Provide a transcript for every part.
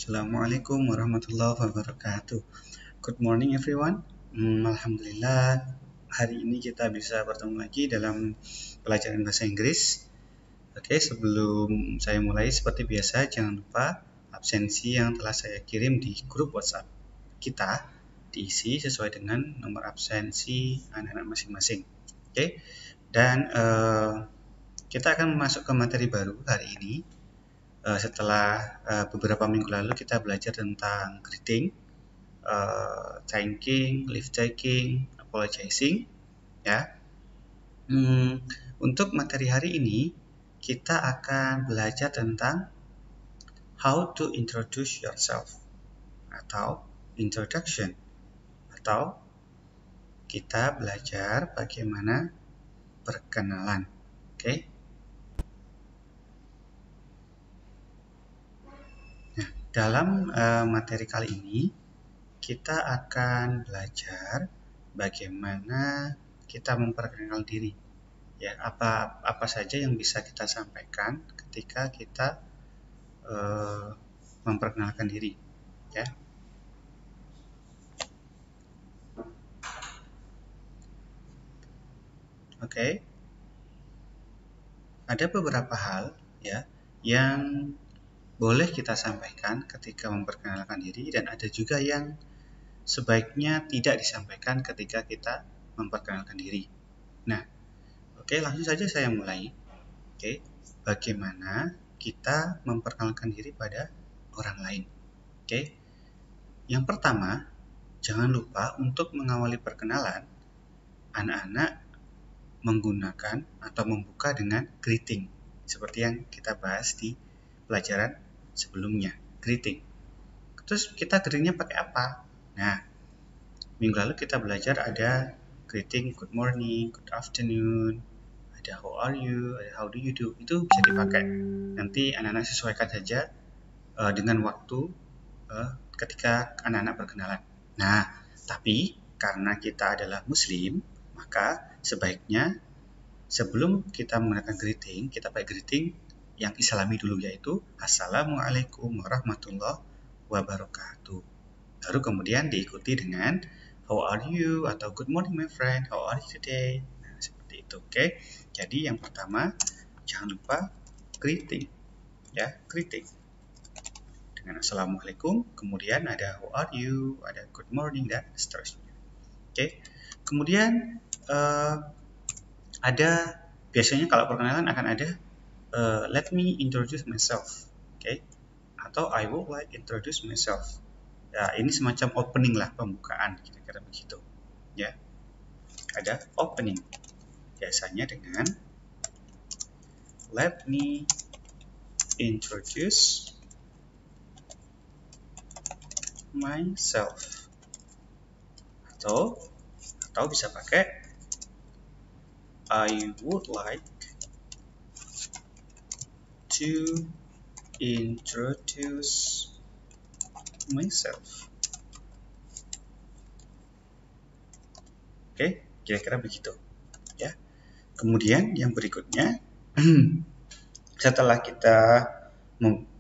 Assalamualaikum warahmatullahi wabarakatuh. Good morning everyone. Alhamdulillah hari ini kita bisa bertemu lagi dalam pelajaran bahasa Inggris. Oke, sebelum saya mulai seperti biasa jangan lupa absensi yang telah saya kirim di grup WhatsApp kita diisi sesuai dengan nomor absensi anak-anak masing-masing. Oke. Dan kita akan masuk ke materi baru hari ini. Setelah beberapa minggu lalu kita belajar tentang greeting, thanking, leave taking, apologizing, ya. Untuk materi hari ini kita akan belajar tentang how to introduce yourself atau introduction, atau kita belajar bagaimana perkenalan. Oke. Dalam materi kali ini, kita akan belajar bagaimana kita memperkenalkan diri. Ya, apa saja yang bisa kita sampaikan ketika kita memperkenalkan diri. Ya. Oke. Ada beberapa hal ya yang boleh kita sampaikan ketika memperkenalkan diri, dan ada juga yang sebaiknya tidak disampaikan ketika kita memperkenalkan diri. Nah, oke, langsung saja saya mulai. Oke, bagaimana kita memperkenalkan diri pada orang lain. Oke, yang pertama, jangan lupa untuk mengawali perkenalan, anak-anak menggunakan atau membuka dengan greeting, seperti yang kita bahas di pelajaran sebelumnya, greeting. Terus kita greetingnya pakai apa? Nah, minggu lalu kita belajar ada greeting good morning, good afternoon, ada how are you, ada how do you do. Itu bisa dipakai. Nanti anak-anak sesuaikan saja dengan waktu ketika anak-anak berkenalan. Nah, tapi karena kita adalah muslim, maka sebaiknya sebelum kita menggunakan greeting, kita pakai greeting yang islami dulu, yaitu Assalamualaikum warahmatullahi wabarakatuh. Baru kemudian diikuti dengan how are you atau good morning my friend, how are you today. Nah, seperti itu. Oke. Jadi yang pertama, jangan lupa greeting. Ya, greeting dengan Assalamualaikum, kemudian ada how are you, ada good morning, dan seterusnya. Oke. Kemudian ada biasanya kalau perkenalan akan ada let me introduce myself, oke, atau I would like introduce myself. Ya, ini semacam opening lah, pembukaan, kira-kira begitu. Ya, ada opening, biasanya dengan let me introduce myself, atau bisa pakai I would like to introduce myself. Oke, kira-kira begitu ya. Kemudian yang berikutnya, setelah kita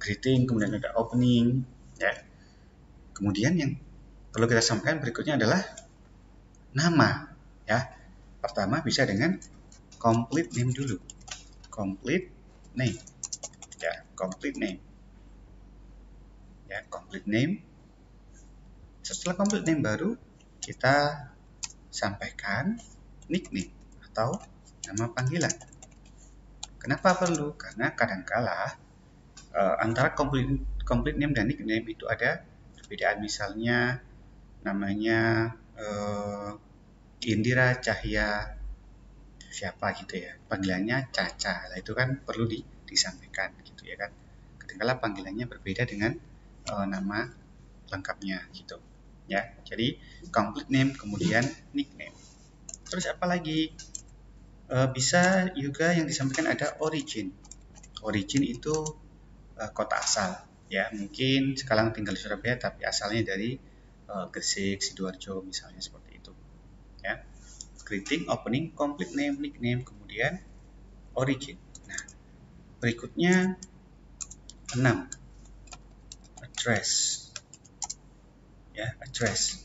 greeting, kemudian ada opening ya. Kemudian yang perlu kita sampaikan berikutnya adalah nama ya. Pertama bisa dengan complete name dulu. Complete name. Ya, complete name. Ya, complete name. Setelah complete name baru kita sampaikan nickname atau nama panggilan. Kenapa perlu? Karena kadangkala antara complete name dan nickname itu ada perbedaan. Misalnya namanya Indira Cahya siapa gitu ya, panggilannya Caca. Nah, itu kan perlu disampaikan gitu ya kan. Kadangkala panggilannya berbeda dengan nama lengkapnya gitu. Ya, jadi complete name kemudian nickname. Terus apa lagi? Bisa juga yang disampaikan ada origin. Origin itu kota asal. Ya, mungkin sekarang tinggal di Surabaya tapi asalnya dari Gresik, Sidoarjo misalnya, seperti itu. Ya, greeting, opening, complete name, nickname, kemudian origin. Nah, berikutnya 6. address. Ya, address.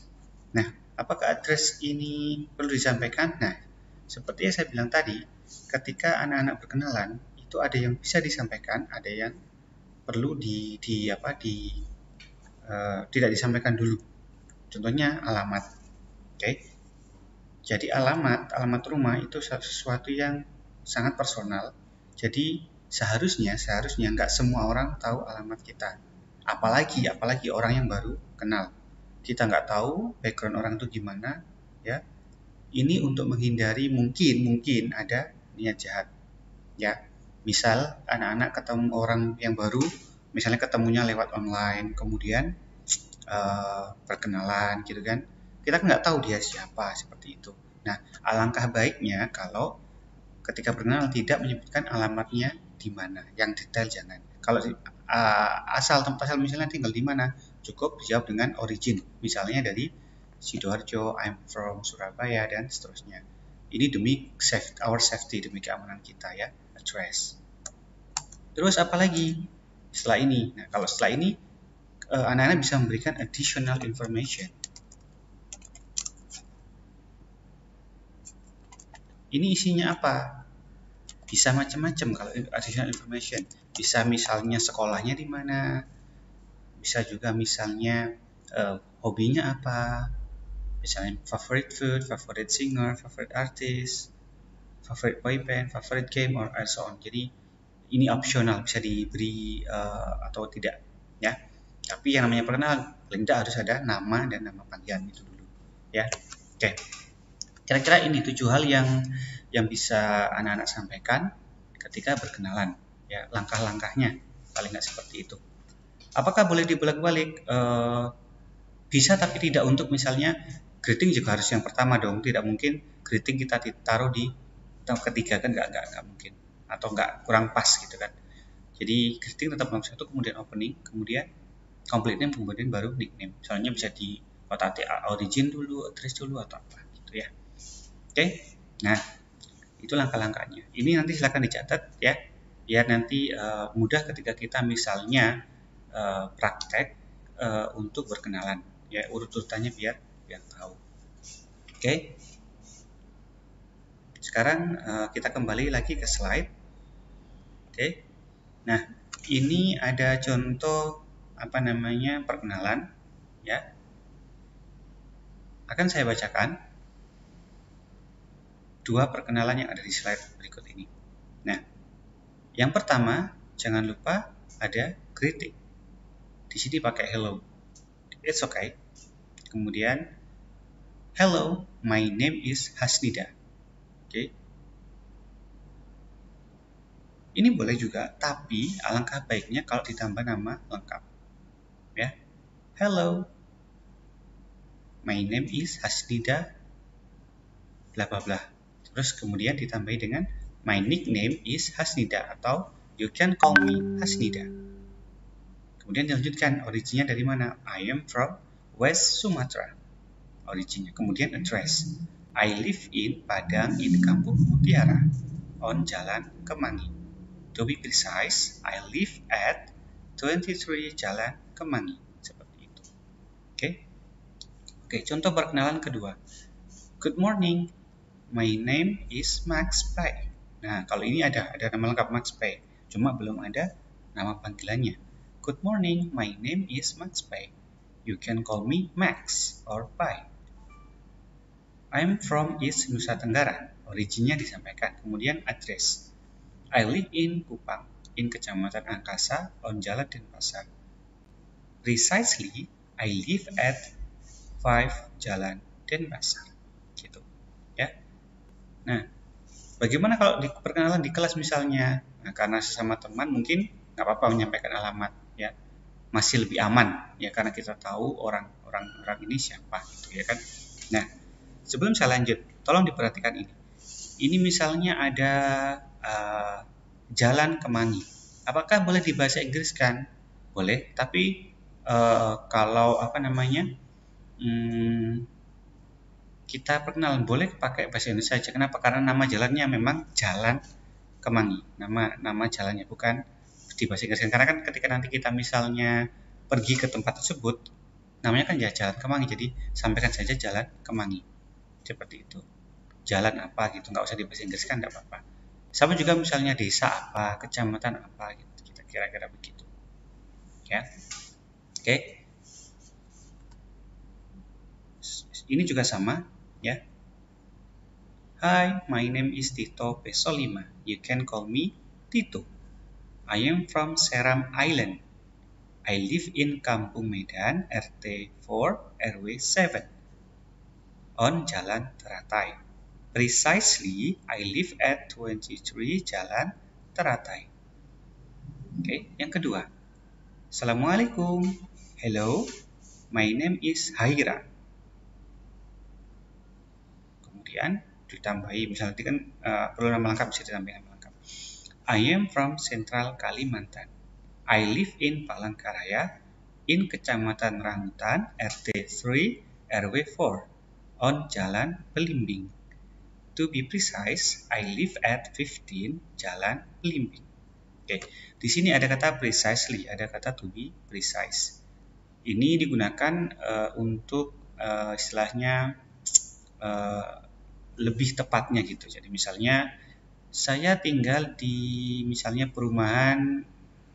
Nah, apakah address ini perlu disampaikan? Nah, seperti yang saya bilang tadi, ketika anak-anak berkenalan, itu ada yang bisa disampaikan, ada yang perlu tidak disampaikan dulu. Contohnya alamat. Oke. Jadi alamat rumah itu sesuatu yang sangat personal. Jadi seharusnya nggak semua orang tahu alamat kita. Apalagi orang yang baru kenal. Kita nggak tahu background orang itu gimana, ya. Ini untuk menghindari mungkin ada niat jahat, ya. Misal anak-anak ketemu orang yang baru, misalnya ketemunya lewat online, kemudian perkenalan gitu kan, kita nggak tahu dia siapa, seperti itu. Nah, alangkah baiknya kalau ketika berkenalan tidak menyebutkan alamatnya di mana, yang detail jangan. Kalau asal misalnya tinggal di mana, cukup dijawab dengan origin, misalnya dari Sidoarjo, I'm from Surabaya, dan seterusnya. Ini demi our safety, demi keamanan kita, ya, address. Terus apa lagi setelah ini? Nah, kalau setelah ini anak-anak bisa memberikan additional information. Ini isinya apa? Bisa macam-macam kalau additional information. Bisa misalnya sekolahnya di mana, bisa juga misalnya hobinya apa, misalnya favorite food, favorite singer, favorite artist, favorite boy band, favorite game, or so on. Jadi ini optional, bisa diberi atau tidak, ya. Tapi yang namanya perkenalan paling tidak harus ada nama dan nama panggilan itu dulu, ya. Oke. Kira-kira ini 7 hal yang bisa anak-anak sampaikan ketika berkenalan, ya. Langkah-langkahnya paling nggak seperti itu. Apakah boleh dibolak-balik? Bisa, tapi tidak untuk misalnya greeting juga harus yang pertama dong. Tidak mungkin greeting kita taruh di ketiga, kan nggak mungkin, atau nggak, kurang pas gitu kan. Jadi greeting tetap nomor 1, kemudian opening, kemudian complete name, kemudian baru nickname. Misalnya bisa di kotak origin dulu, address dulu, atau apa gitu, ya. Oke. Nah, itu langkah-langkahnya. Ini nanti silakan dicatat, ya, biar nanti mudah ketika kita misalnya praktek untuk berkenalan, ya, urut-urutannya biar tahu. Oke. Sekarang kita kembali lagi ke slide. Oke. Nah, ini ada contoh perkenalan, ya. Akan saya bacakan 2 perkenalan yang ada di slide berikut ini. Nah, yang pertama, jangan lupa ada greeting. Di sini pakai hello. It's okay. Kemudian, hello, my name is Hasnida. Oke. Ini boleh juga, tapi alangkah baiknya kalau ditambah nama lengkap, ya. Hello, my name is Hasnida, bla bla bla. Terus kemudian ditambahi dengan my nickname is Hasnida, atau you can call me Hasnida. Kemudian dilanjutkan originnya dari mana? I am from West Sumatra. Originnya. Kemudian address. I live in Padang in Kampung Mutiara on Jalan Kemangi. To be precise, I live at 23 Jalan Kemangi. Seperti itu. Oke, contoh perkenalan kedua. Good morning. My name is Max Pay. Nah, kalau ini ada nama lengkap Max Pay, cuma belum ada nama panggilannya. Good morning, my name is Max Pay. You can call me Max or Pay. I'm from East Nusa Tenggara. Originnya disampaikan. Kemudian address. I live in Kupang, in Kecamatan Angkasa, on Jalan Denpasar. Precisely, I live at 5 Jalan Denpasar. Gitu, ya. Nah, bagaimana kalau di perkenalan di kelas misalnya? Nah, karena sesama teman mungkin nggak apa-apa menyampaikan alamat, ya. Masih lebih aman, ya, karena kita tahu orang ini siapa, gitu, ya kan. Nah, sebelum saya lanjut, tolong diperhatikan ini. Ini misalnya ada Jalan Kemangi. Apakah boleh di bahasa Inggris kan? Boleh, tapi kalau kita perkenalan boleh pakai bahasa Indonesia saja. Kenapa? Karena nama jalannya memang Jalan Kemangi. Nama jalannya, bukan di bahasa Inggris. Karena kan ketika nanti kita misalnya pergi ke tempat tersebut, namanya kan ya Jalan Kemangi, jadi sampaikan saja Jalan Kemangi, seperti itu. Jalan apa gitu, nggak usah dibahasa Inggris kan, nggak apa-apa. Sama juga misalnya desa apa, kecamatan apa gitu, kita kira-kira begitu. Ya, oke. Ini juga sama, ya. Hi, my name is Tito Pesolima. You can call me Tito. I am from Seram Island. I live in Kampung Medan, RT 4, RW 7, on Jalan Teratai. Precisely, I live at 23 Jalan Teratai. Oke, yang kedua. Assalamualaikum. Hello, my name is Haira. Kemudian ditambahi, misalnya nanti kan perlu nama lengkap, bisa ditambahin nama lengkap. I am from Central Kalimantan. I live in Palangkaraya, in Kecamatan Rambutan, RT 3, RW 4, on Jalan Belimbing. To be precise, I live at 15 Jalan Belimbing. Oke, di sini ada kata precisely, ada kata to be precise. Ini digunakan untuk istilahnya lebih tepatnya gitu. Jadi misalnya saya tinggal di misalnya perumahan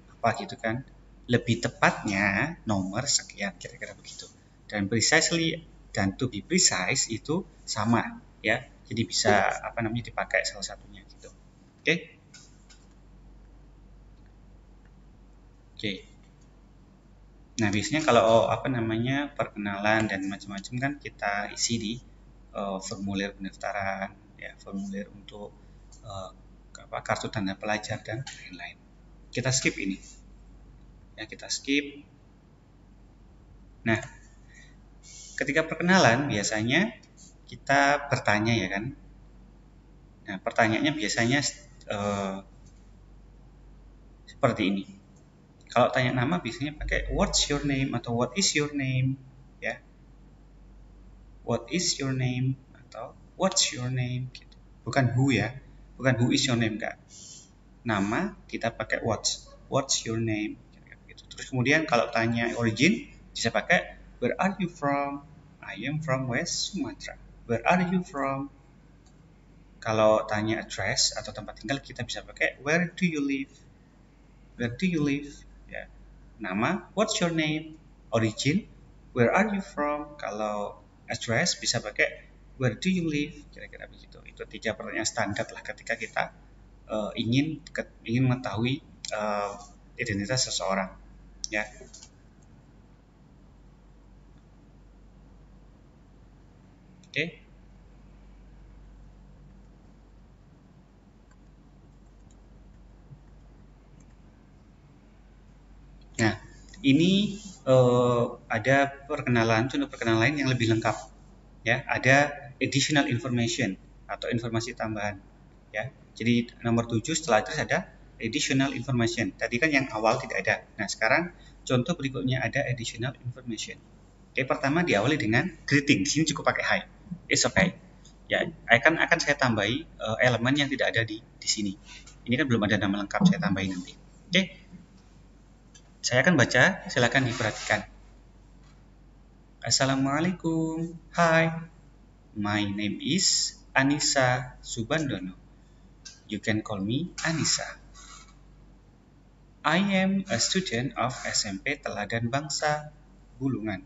apa gitu kan, lebih tepatnya nomor sekian, kira-kira begitu. Dan precisely dan to be precise itu sama, ya. Jadi bisa dipakai salah satunya gitu. Oke. Oke. Nah, biasanya kalau perkenalan dan macam-macam kan kita isi di formulir pendaftaran, ya, formulir untuk kartu tanda pelajar dan lain-lain. Kita skip ini. Ya, kita skip. Nah, ketika perkenalan biasanya kita bertanya, ya kan. Nah, pertanyaannya biasanya seperti ini. Kalau tanya nama biasanya pakai what's your name atau what is your name, ya. What is your name atau what's your name gitu. Bukan who, ya. Bukan who is your name, enggak. Nama kita pakai what's your name gitu. Terus kemudian kalau tanya origin bisa pakai where are you from? I am from West Sumatra. Where are you from? Kalau tanya address atau tempat tinggal kita bisa pakai where do you live? Where do you live? Ya. Nama, what's your name? Origin, where are you from? Kalau address bisa pakai where do you live? Kira-kira begitu. Itu 3 pertanyaan standar lah ketika kita ingin mengetahui identitas seseorang, ya. Oke. Nah, ini ada contoh perkenalan lain yang lebih lengkap, ya. Ada additional information atau informasi tambahan, ya. Jadi nomor 7 setelah itu ada additional information. Tadi kan yang awal tidak ada. Nah, sekarang contoh berikutnya ada additional information. Oke, pertama diawali dengan greeting. Di sini cukup pakai hi. It's okay. Ya, akan saya tambahi elemen yang tidak ada di sini. Ini kan belum ada nama lengkap, saya tambahin nanti. Oke. Saya akan baca, silakan diperhatikan. Assalamualaikum. Hi. My name is Anissa Subandono. You can call me Anissa. I am a student of SMP Teladan Bangsa Bulungan.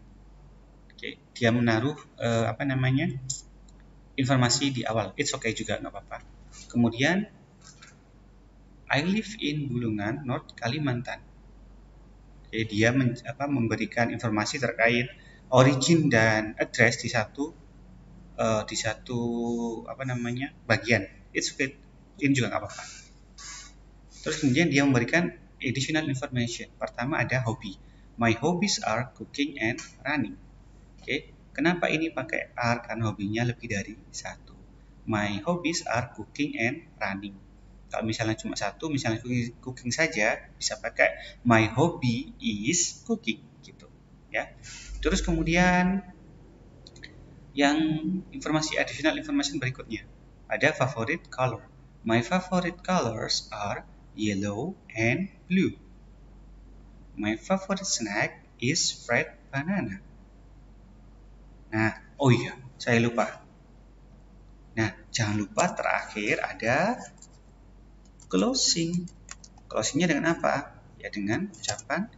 Oke, dia menaruh informasi di awal. It's okay juga, nggak apa-apa. Kemudian I live in Bulungan, North Kalimantan. Oke, dia memberikan informasi terkait origin dan address di satu bagian. It's okay, ini juga nggak apa-apa. Terus kemudian dia memberikan additional information. Pertama ada hobi. My hobbies are cooking and running. Oke, kenapa ini pakai are? Karena hobinya lebih dari satu. My hobbies are cooking and running. Kalau misalnya cuma satu, misalnya cooking saja, bisa pakai my hobby is cooking gitu, ya. Terus kemudian yang additional information berikutnya ada favorite color. My favorite colors are yellow and blue. My favorite snack is Fred banana? Nah, oh iya, saya lupa. Nah, jangan lupa terakhir ada closing. Closingnya dengan apa? Ya dengan ucapan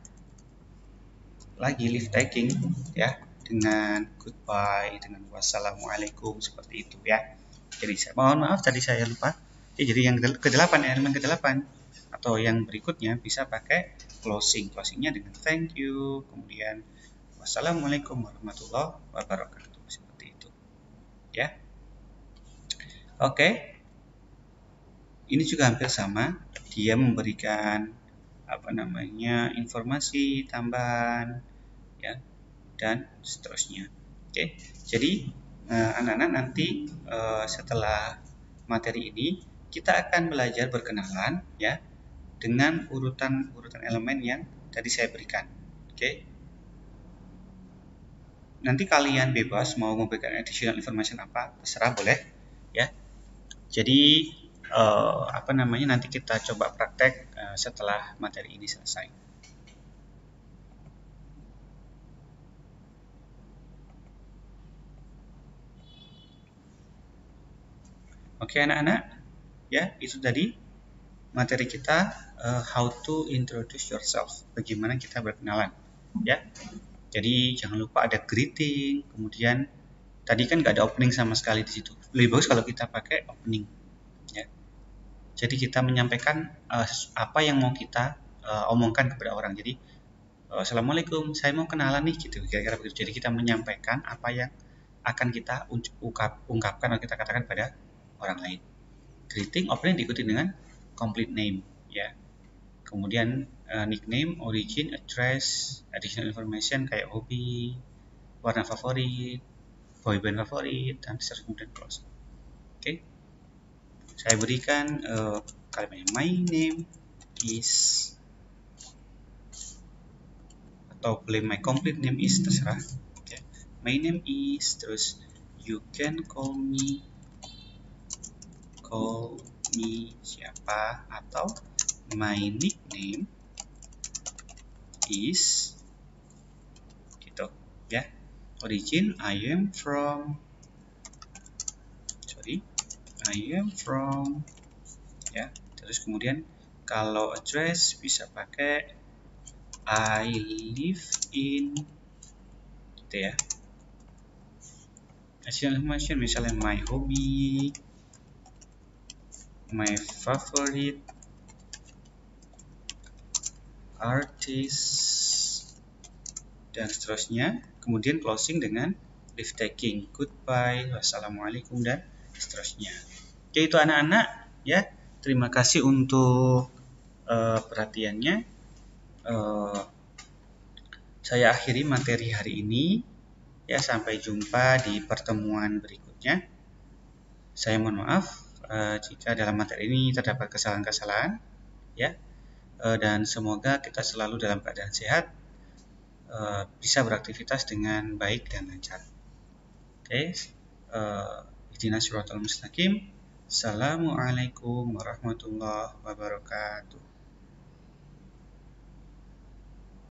lagi leave taking, ya, dengan goodbye, dengan wassalamualaikum, seperti itu ya. Jadi saya mohon maaf tadi saya lupa. Jadi yang ke-8, elemen ke-8 atau yang berikutnya bisa pakai closing. Closingnya dengan thank you, kemudian wassalamualaikum warahmatullahi wabarakatuh, seperti itu ya. Oke, ini juga hampir sama, dia memberikan informasi tambahan ya, dan seterusnya. Oke, jadi anak-anak nanti setelah materi ini kita akan belajar berkenalan ya dengan urutan elemen yang tadi saya berikan. Oke, nanti kalian bebas mau memberikan additional information apa, terserah, boleh ya. Jadi nanti kita coba praktek setelah materi ini selesai. Oke anak-anak, ya itu tadi materi kita, how to introduce yourself, bagaimana kita berkenalan ya. Jadi jangan lupa ada greeting, kemudian tadi kan nggak ada opening sama sekali di situ. Lebih bagus kalau kita pakai opening ya. Jadi kita menyampaikan apa yang mau kita omongkan kepada orang. Jadi assalamualaikum, saya mau kenalan nih, gitu kira-kira begitu. Jadi kita menyampaikan apa yang akan kita ungkapkan atau kita katakan pada orang lain. Greeting, opening diikuti dengan complete name ya. Kemudian nickname, origin, address, additional information kayak hobi, warna favorit, boyband favorit, dan seterusnya, kemudian close. Oke, saya berikan kalimatnya my name is, atau boleh my complete name is, terserah. Okay. My name is, terus you can call me siapa, atau my nickname is, gitu ya. Origin, I am from ya. Terus kemudian kalau address bisa pakai I live in, gitu ya. Additional information misalnya my hobby, my favorite artist, dan seterusnya. Kemudian closing dengan leave taking, goodbye, wassalamualaikum, dan seterusnya. Oke, itu anak-anak ya. Terima kasih untuk perhatiannya. Saya akhiri materi hari ini ya. Sampai jumpa di pertemuan berikutnya. Saya mohon maaf jika dalam materi ini terdapat kesalahan-kesalahan ya. Dan semoga kita selalu dalam keadaan sehat, bisa beraktivitas dengan baik dan lancar. Oke, ihdinas siratal mustaqim. Assalamualaikum warahmatullahi wabarakatuh.